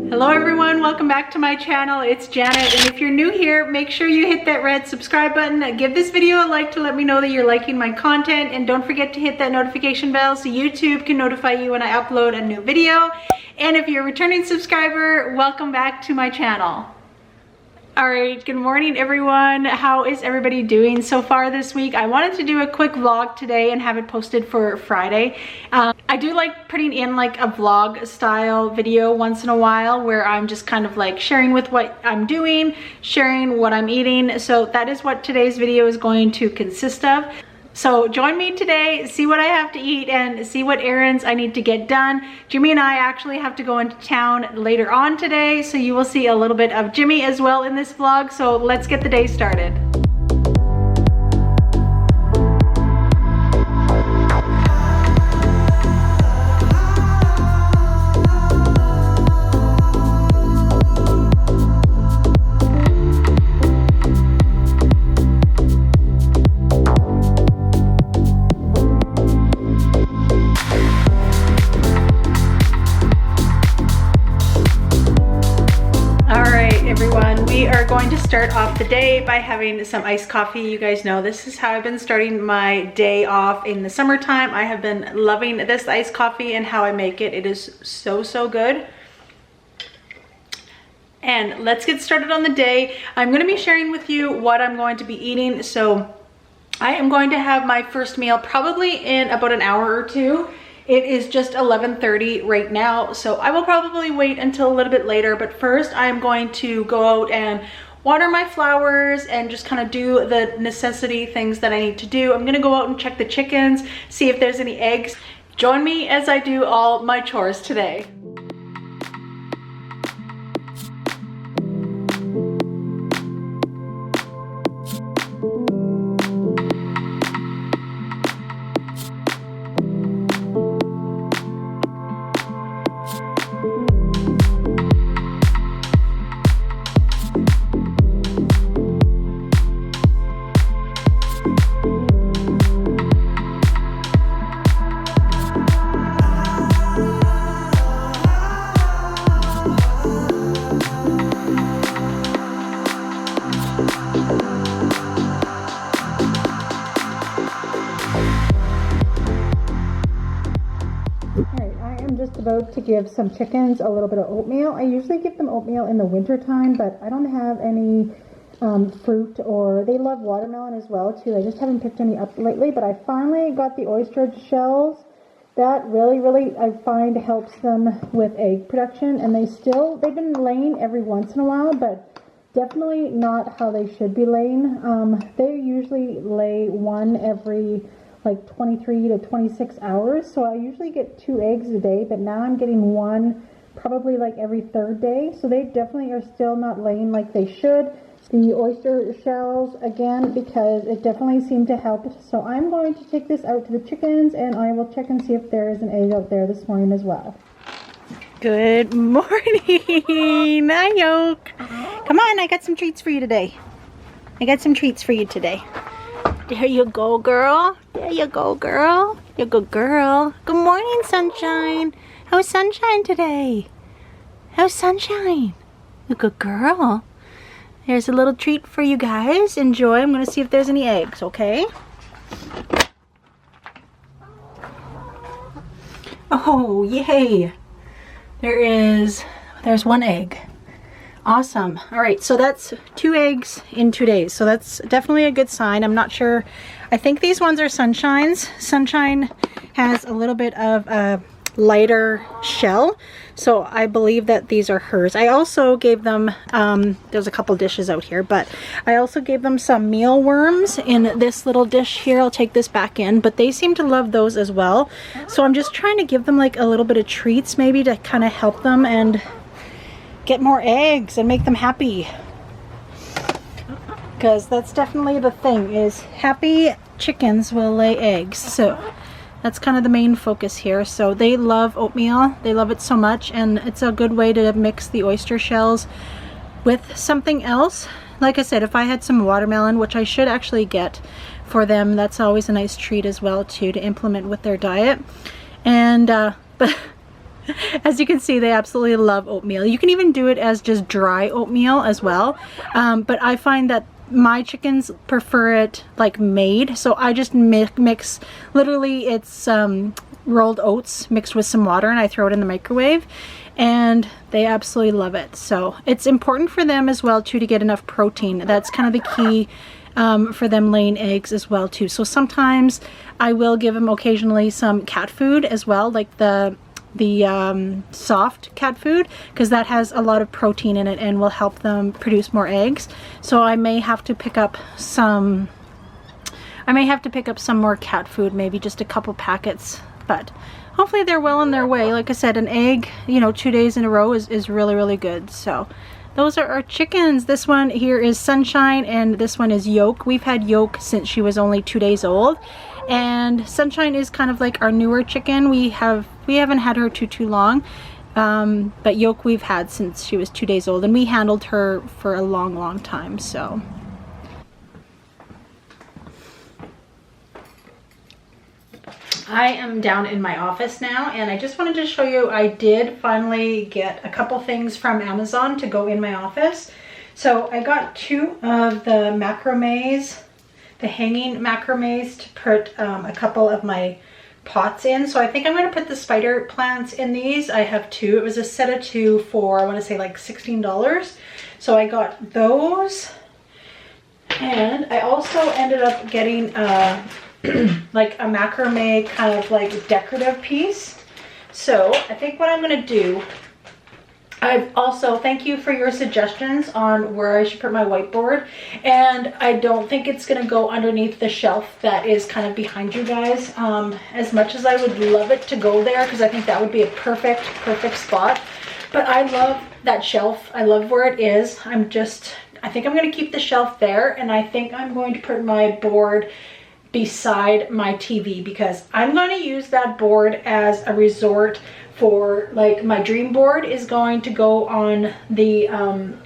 Hello everyone, welcome back to my channel. It's Janet, and if you're new here, make sure you hit that red subscribe button. Give this video a like to let me know that you're liking my content, and don't forget to hit that notification bell so YouTube can notify you when I upload a new video. And if you're a returning subscriber, welcome back to my channel. All right, good morning everyone. How is everybody doing so far this week? I wanted to do a quick vlog today and have it posted for Friday. I do like putting in like a vlog style video once in a while where I'm just kind of like sharing with what I'm doing, sharing what I'm eating. So that is what today's video is going to consist of. So join me today, see what I have to eat and see what errands I need to get done. Jimmy and I actually have to go into town later on today, so you will see a little bit of Jimmy as well in this vlog. So let's get the day started. We are going to start off the day by having some iced coffee. You guys know this is how I've been starting my day off in the summertime. I have been loving this iced coffee and how I make it. It is so good. And let's get started on the day. I'm going to be sharing with you what I'm going to be eating. So I am going to have my first meal probably in about an hour or two. It is just 11:30 right now, so I will probably wait until a little bit later, but first I am going to go out and water my flowers and just kind of do the necessity things that I need to do. I'm gonna go out and check the chickens, see if there's any eggs. Join me as I do all my chores today. About to give some chickens a little bit of oatmeal. I usually give them oatmeal in the winter time, but I don't have any fruit, or they love watermelon as well too. I just haven't picked any up lately, but I finally got the oyster shells. That really I find helps them with egg production, and they've been laying every once in a while, but definitely not how they should be laying. They usually lay one every like 23 to 26 hours, so I usually get 2 eggs a day, but now I'm getting one probably like every 3rd day, so they definitely are still not laying like they should. The oyster shells again, because it definitely seemed to help, so I'm going to take this out to the chickens and I will check and see if there is an egg out there this morning as well. Good morning. Hi, Yoke. Come on, I got some treats for you today. There you go, girl. There you go, girl. You're a good girl. Good morning, Sunshine. How's Sunshine today? How's Sunshine? You're a good girl. There's a little treat for you guys. Enjoy. I'm going to see if there's any eggs, okay? Oh, yay. There's one egg. Awesome. All right, so that's 2 eggs in 2 days. So that's definitely a good sign. I'm not sure. I think these ones are Sunshine's. Sunshine has a little bit of a lighter shell, so I believe that these are hers. I also gave them, there's a couple dishes out here, but I also gave them some mealworms in this little dish here. I'll take this back in, but they seem to love those as well. So I'm just trying to give them like a little bit of treats maybe to kind of help them and get more eggs and make them happy, because that's definitely the thing, is happy chickens will lay eggs. So that's kind of the main focus here. So they love oatmeal, they love it so much, and it's a good way to mix the oyster shells with something else. Like I said, if I had some watermelon, which I should actually get for them, that's always a nice treat as well too, to implement with their diet. And but As you can see, they absolutely love oatmeal. You can even do it as just dry oatmeal as well. But I find that my chickens prefer it like made. So I just mix, literally it's rolled oats mixed with some water, and I throw it in the microwave, and they absolutely love it. So it's important for them as well too to get enough protein. That's kind of the key for them laying eggs as well too. So sometimes I will give them occasionally some cat food as well, like the soft cat food, because that has a lot of protein in it and will help them produce more eggs. So I may have to pick up some more cat food, maybe just a couple packets, but hopefully they're well on their way. Like I said, an egg, you know, 2 days in a row is really, really good. So those are our chickens. This one here is Sunshine, and this one is Yolk. We've had Yolk since she was only 2 days old, and Sunshine is kind of like our newer chicken. We haven't had her too long, but Yolk we've had since she was 2 days old, and we handled her for a long time. So I am down in my office now, and I just wanted to show you, I did finally get a couple things from Amazon to go in my office. So I got 2 of the macrames, the hanging macrames, to put a couple of my pots in. So I think I'm going to put the spider plants in these. I have 2. It was a set of 2 for, I want to say, like $16. So I got those, and I also ended up getting like a macrame kind of like decorative piece. So I think what I'm going to do, I've also, thank you for your suggestions on where I should put my whiteboard, and I don't think it's going to go underneath the shelf that is kind of behind you guys, as much as I would love it to go there, because I think that would be a perfect spot. But I love that shelf. I love where it is. I think I'm going to keep the shelf there, and I think I'm going to put my board beside my TV, because I'm going to use that board as a resort for, like, my dream board is going to go on the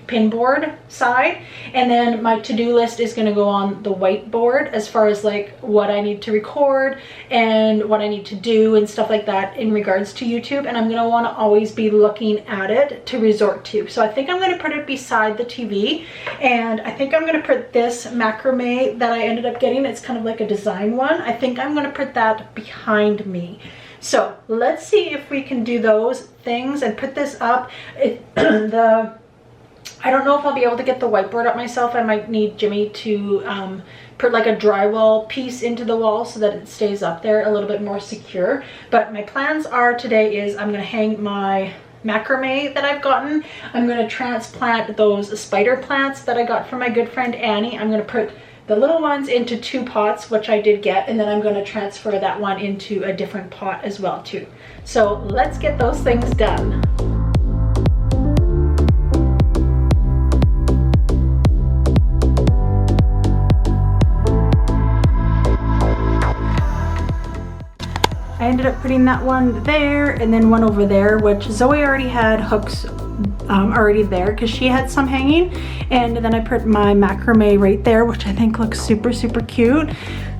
pin board side, and then my to-do list is going to go on the whiteboard, as far as like what I need to record and what I need to do and stuff like that in regards to YouTube. And I'm going to want to always be looking at it to resort to. So I think I'm going to put it beside the TV, and I think I'm going to put this macrame that I ended up getting, it's kind of like a design one, I think I'm going to put that behind me. So let's see if we can do those things and put this up. I don't know if I'll be able to get the whiteboard up myself. I might need Jimmy to put like a drywall piece into the wall so that it stays up there a little bit more secure. But my plans are today is I'm going to hang my macrame that I've gotten. I'm going to transplant those spider plants that I got from my good friend Annie. I'm going to put the little ones into 2 pots, which I did get, and then I'm going to transfer that one into a different pot as well too. So let's get those things done. I ended up putting that one there and then one over there, which Zoe already had hooks already there because she had some hanging, and then I put my macrame right there, which I think looks super cute.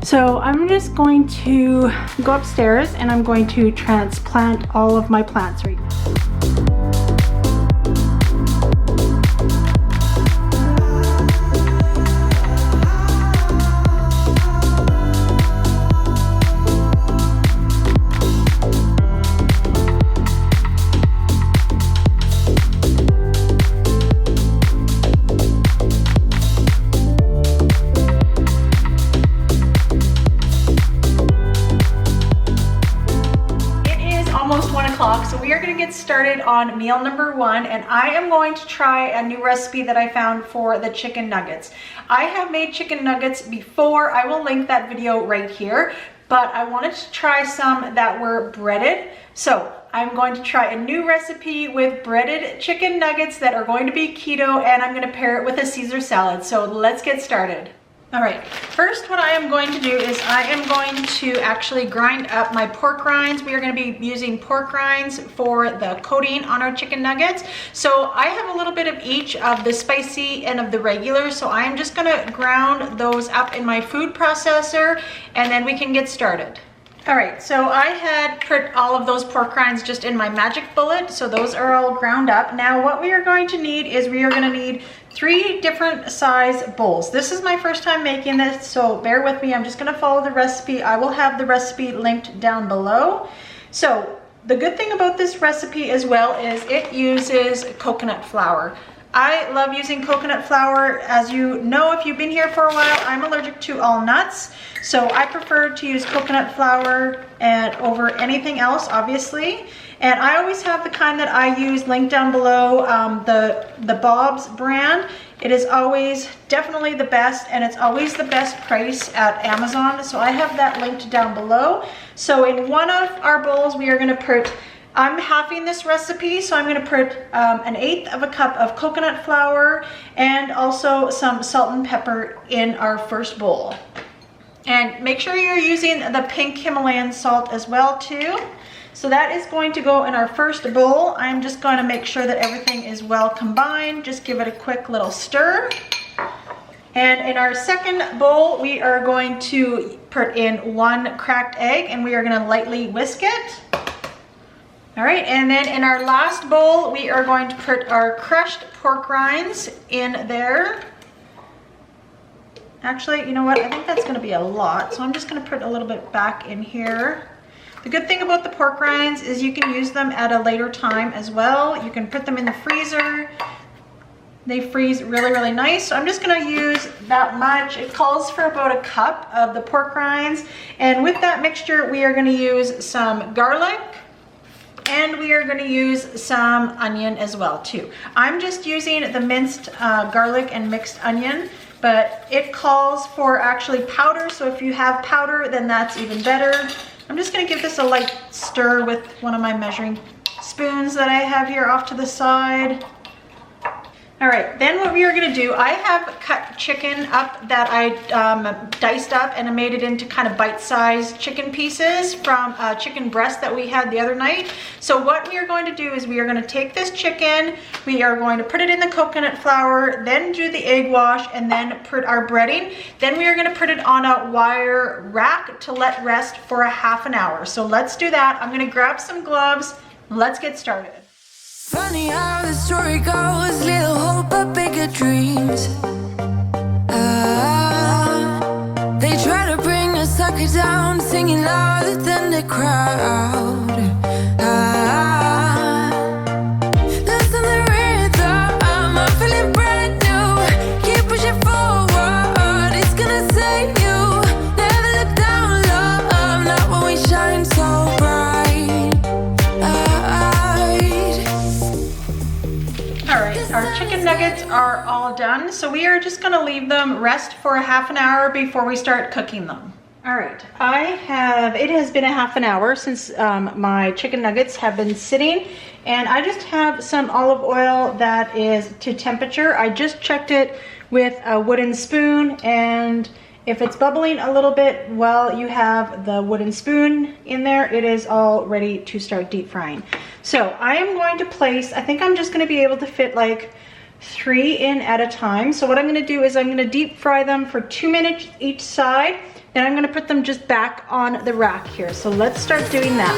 So I'm just going to go upstairs and I'm going to transplant all of my plants right now. So we are going to get started on meal number 1, and I am going to try a new recipe that I found for the chicken nuggets. I have made chicken nuggets before. I will link that video right here, but I wanted to try some that were breaded. So I'm going to try a new recipe with breaded chicken nuggets that are going to be keto, and I'm going to pair it with a Caesar salad. So let's get started. All right, first what I am going to do is I am going to actually grind up my pork rinds. We are going to be using pork rinds for the coating on our chicken nuggets. So I have a little bit of each of the spicy and of the regular. So I am just going to ground those up in my food processor, and then we can get started. All right, so I had put all of those pork rinds just in my magic bullet, so those are all ground up. Now what we are going to need is we are going to need 3 different size bowls. This is my first time making this, so bear with me. I'm just going to follow the recipe. I will have the recipe linked down below. So the good thing about this recipe as well is it uses coconut flour. I love using coconut flour. As you know, if you've been here for a while, I'm allergic to all nuts. So I prefer to use coconut flour and over anything else, obviously. And I always have the kind that I use linked down below, the Bob's brand. It is always definitely the best, and it's always the best price at Amazon. So I have that linked down below. So in one of our bowls, we are going to put, I'm halving this recipe, so I'm going to put 1/8 of a cup of coconut flour and also some salt and pepper in our first bowl. And make sure you're using the pink Himalayan salt as well too. So that is going to go in our first bowl. I'm just going to make sure that everything is well combined. Just give it a quick little stir. And in our second bowl, we are going to put in 1 cracked egg, and we are going to lightly whisk it. All right, and then in our last bowl, we are going to put our crushed pork rinds in there. Actually, you know what? I think that's going to be a lot, so I'm just going to put a little bit back in here. The good thing about the pork rinds is you can use them at a later time as well. You can put them in the freezer. They freeze really, really nice. So I'm just going to use that much. It calls for about a cup of the pork rinds. And with that mixture, we are going to use some garlic. And we are going to use some onion as well too. I'm just using the minced garlic and mixed onion, but it calls for actually powder. So if you have powder, then that's even better. I'm just going to give this a light stir with one of my measuring spoons that I have here off to the side. All right, then what we are gonna do, I have cut chicken up that I diced up and I made it into kind of bite-sized chicken pieces from a chicken breast that we had the other night. So what we are going to do is we are gonna take this chicken, we are going to put it in the coconut flour, then do the egg wash, and then put our breading. Then we are gonna put it on a wire rack to let rest for a half an hour. So let's do that. I'm gonna grab some gloves. Let's get started. Funny how the story goes, little hope but bigger dreams. They try to bring a sucker down, singing louder than the crowd. Listen the rhythm, I'm feeling brand new. Keep pushing forward, it's gonna save you. Never look down, love, not when we shine so bright. Our chicken nuggets are all done, so we are just gonna leave them rest for a half an hour before we start cooking them. All right, it has been a half an hour since my chicken nuggets have been sitting, and I just have some olive oil that is to temperature. I just checked it with a wooden spoon, and if it's bubbling a little bit while you have the wooden spoon in there, it is all ready to start deep frying. So I am going to place, I think I'm just going to be able to fit like 3 in at a time. So what I'm going to do is I'm going to deep fry them for 2 minutes each side. Then I'm going to put them just back on the rack here. So let's start doing that.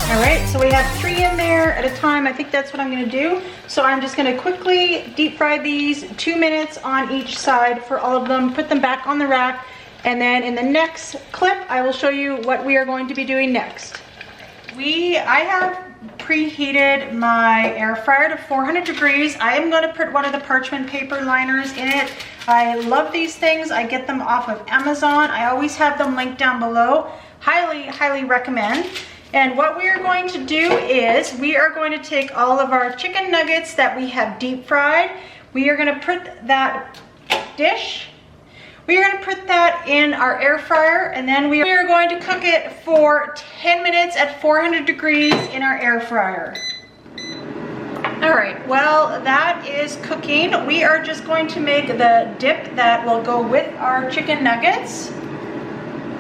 All right, so we have 3 in there at a time. I think that's what I'm gonna do. So I'm just gonna quickly deep fry these 2 minutes on each side for all of them, put them back on the rack, and then in the next clip, I will show you what we are going to be doing next. I have preheated my air fryer to 400 degrees. I am gonna put one of the parchment paper liners in it. I love these things. I get them off of Amazon. I always have them linked down below. Highly, highly recommend. And what we are going to do is we are going to take all of our chicken nuggets that we have deep fried. We are going to put that dish. We are going to put that in our air fryer, and then we are going to cook it for 10 minutes at 400 degrees in our air fryer. All right, well, that is cooking. We are just going to make the dip that will go with our chicken nuggets.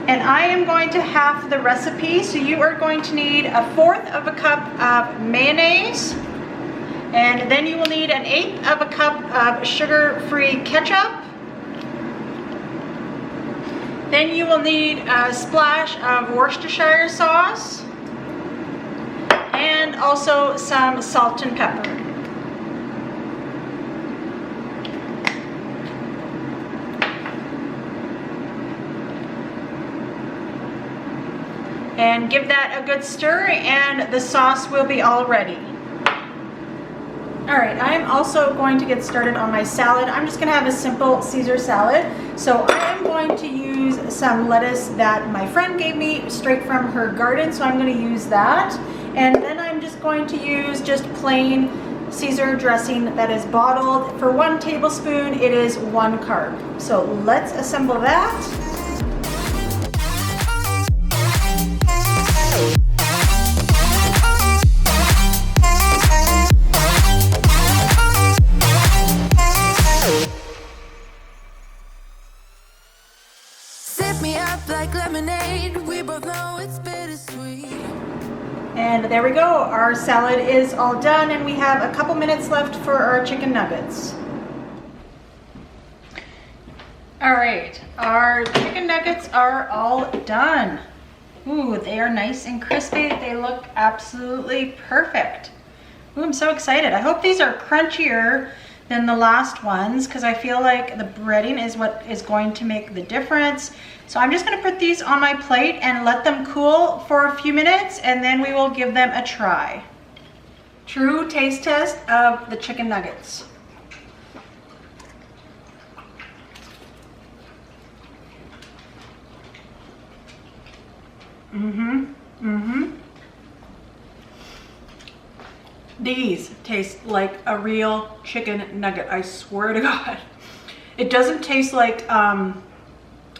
And I am going to half the recipe, so you are going to need 1/4 of a cup of mayonnaise. And then you will need 1/8 of a cup of sugar-free ketchup. Then you will need a splash of Worcestershire sauce and also some salt and pepper. And give that a good stir and the sauce will be all ready. All right, I'm also going to get started on my salad. I'm just gonna have a simple Caesar salad. So I'm going to use some lettuce that my friend gave me straight from her garden. So I'm gonna use that. And then I'm just going to use just plain Caesar dressing that is bottled. For 1 tablespoon, it is 1 carb. So let's assemble that. Sip me up like lemonade. We both know it's bittersweet. And there we go. Our salad is all done and we have a couple minutes left for our chicken nuggets. All right, our chicken nuggets are all done. Ooh, they are nice and crispy. They look absolutely perfect. Ooh, I'm so excited. I hope these are crunchier than the last ones because I feel like the breading is what is going to make the difference. So I'm just gonna put these on my plate and let them cool for a few minutes and then we will give them a try. True taste test of the chicken nuggets. These taste like a real chicken nugget, I swear to God. It doesn't taste like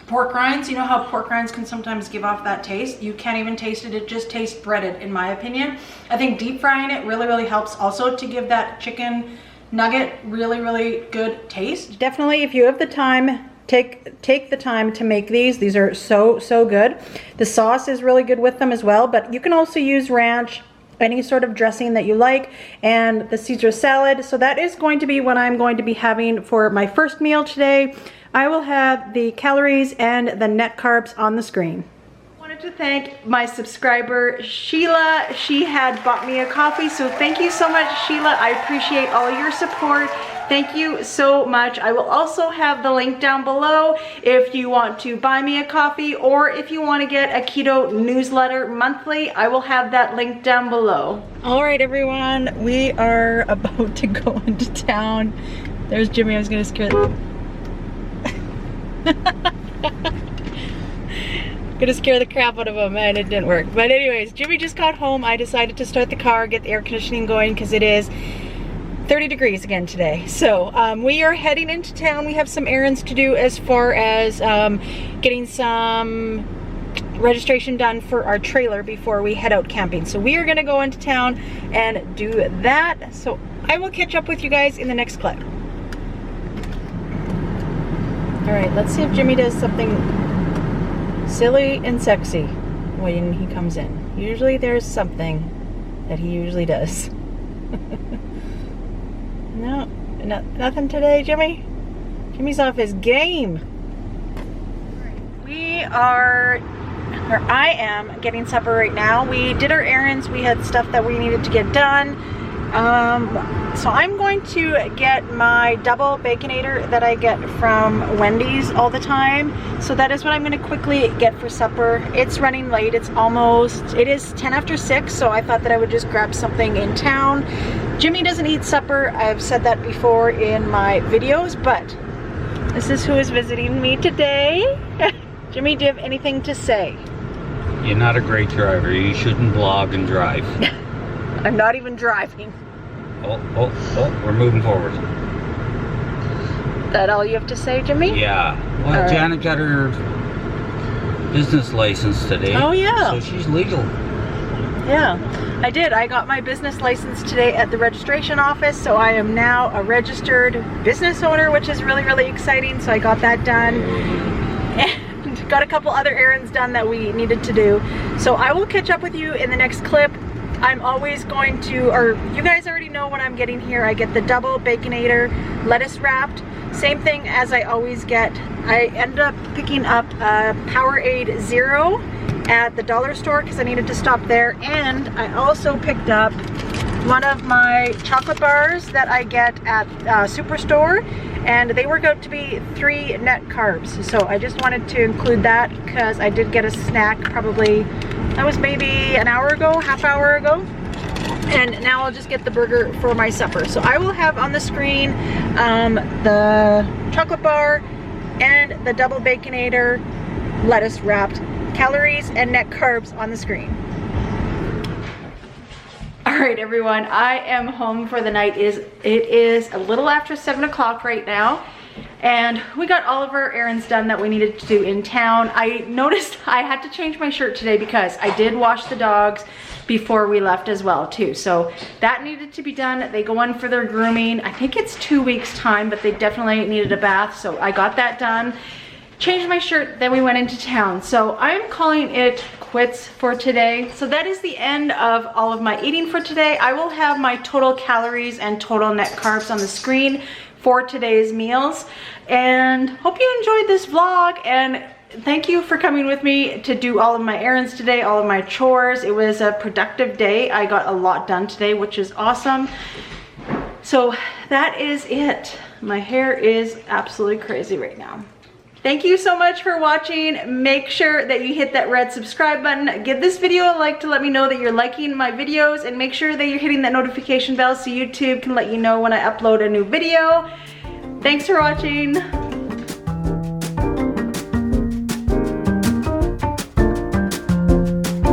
pork rinds. You know how pork rinds can sometimes give off that taste? You can't even taste it. It just tastes breaded, in my opinion. I think deep frying it really helps also to give that chicken nugget really good taste. Definitely, if you have the time, take the time to make these. These are so good. The sauce is really good with them as well, but you can also use ranch, any sort of dressing that you like, and the Caesar salad. So that is going to be what I'm going to be having for my first meal today. I will have the calories and the net carbs on the screen. I wanted to thank my subscriber Sheila. She had bought me a coffee, so thank you so much, Sheila. I appreciate all your support. Thank you so much. I will also have the link down below if you want to buy me a coffee or if you want to get a keto newsletter monthly. I will have that link down below. All right, everyone, we are about to go into town. There's Jimmy. I was gonna scare the crap out of him and it didn't work. But anyways, Jimmy just got home. I decided to start the car, get the air conditioning going because it is 30 degrees again today. So we are heading into town. We have some errands to do as far as getting some registration done for our trailer before we head out camping. So we are gonna go into town and do that. So I will catch up with you guys in the next clip. All right, let's see if Jimmy does something silly and sexy when he comes in. Usually there's something that he usually does. No, nothing today, Jimmy. Jimmy's off his game. I am getting supper right now. We did our errands. We had stuff that we needed to get done. So I'm going to get my double Baconator that I get from Wendy's all the time. So that is what I'm going to quickly get for supper. It's running late. It is 10 after 6, so I thought that I would just grab something in town. Jimmy doesn't eat supper. I've said that before in my videos, but this is who is visiting me today. Jimmy, do you have anything to say? You're not a great driver. You shouldn't vlog and drive. I'm not even driving. Oh, we're moving forward. That all you have to say, Jimmy? Yeah. Well, right. Janet got her business license today. Oh, yeah. So she's legal. Yeah, I did. I got my business license today at the registration office, so I am now a registered business owner, which is really exciting. So I got that done. And got a couple other errands done that we needed to do. So I will catch up with you in the next clip. I'm always going to, or you guys already know what I'm getting here. I get the double Baconator lettuce wrapped. Same thing as I always get. I ended up picking up a Powerade Zero at the dollar store because I needed to stop there. And I also picked up one of my chocolate bars that I get at Superstore, and they work out to be 3 net carbs. So I just wanted to include that because I did get a snack probably, that was maybe an hour ago, half hour ago. And now I'll just get the burger for my supper. So I will have on the screen the chocolate bar and the double Baconator lettuce wrapped calories and net carbs on the screen. All right, everyone, I am home for the night. It is a little after 7 o'clock right now, and we got all of our errands done that we needed to do in town. I noticed I had to change my shirt today because I did wash the dogs before we left as well too. So that needed to be done. They go in for their grooming. I think it's 2 weeks time, but they definitely needed a bath. So I got that done. Changed my shirt, then we went into town. So I'm calling it quits for today. So that is the end of all of my eating for today. I will have my total calories and total net carbs on the screen for today's meals. And hope you enjoyed this vlog, and thank you for coming with me to do all of my errands today, all of my chores. It was a productive day. I got a lot done today, which is awesome. So that is it. My hair is absolutely crazy right now. Thank you so much for watching. Make sure that you hit that red subscribe button. Give this video a like to let me know that you're liking my videos, and make sure that you're hitting that notification bell so YouTube can let you know when I upload a new video. Thanks for watching.